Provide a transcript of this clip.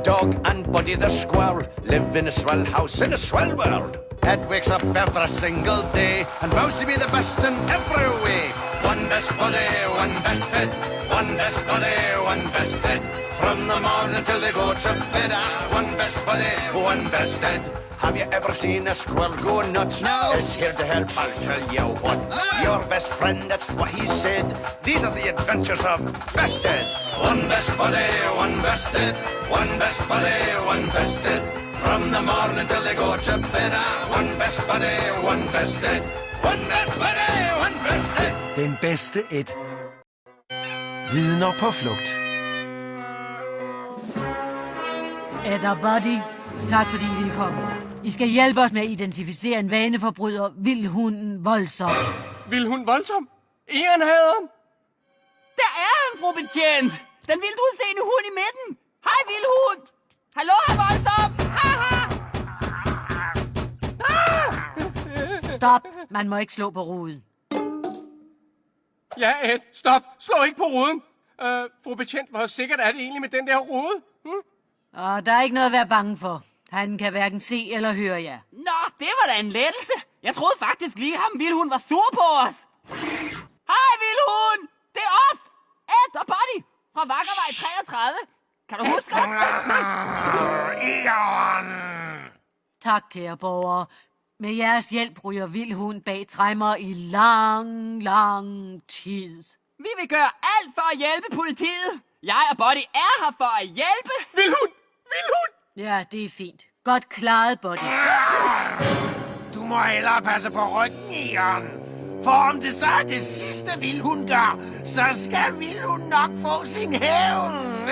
dog and Buddy the squirrel live in a swell house in a swell world. Ed wakes up every single day and vows to be the best in every way. One best buddy, one best head. One best buddy, one best head. From the morning till they go to bed. One best buddy, one best head. Have you ever seen a squirrel go nuts? No. It's here to help, I'll tell you what. Your best friend, that's what he said. These are the adventures of Best Ed. One best buddy, one best head. One best buddy, one best head. From the morning till they go to bed. One best buddy, one best head. One best buddy, one best head. Den bedste Ed. Vidner på flugt. Ed og Buddy, tak fordi I ville komme. I skal hjælpe os med at identificere en vaneforbryder, Vildhunden Voldsom. Vildhund Voldsom? Ehrenhaderen? Der er han, fru betjent! Den vildhudseende hund i midten! Hej, Vildhund! Hallo, herr Voldsom! Stop, man må ikke slå på ruden. Ja, Ed, stop. Slå ikke på ruden. Fru betjent, hvor sikkert er det egentlig med den der rude? Og der er ikke noget at være bange for. Han kan hverken se eller høre jer. Nå, det var da en lettelse. Jeg troede faktisk lige, ham Vildhund var sur på os. Hej, Vildhund! Det er os! Ed og Buddy fra Vakkervej 33. Kan du huske os? Tak, kære borgere. Med jeres hjælp ryger Vildhund bag tremmer i lang tid. Vi vil gøre alt for at hjælpe politiet. Jeg og Buddy er her for at hjælpe. Vildhund! Vildhund! Ja, det er fint. Godt klaret, Buddy. Du må hellere passe på ryggen, Egon. For om det så er det sidste, Vildhund gør, så skal Vildhund nok få sin hævn.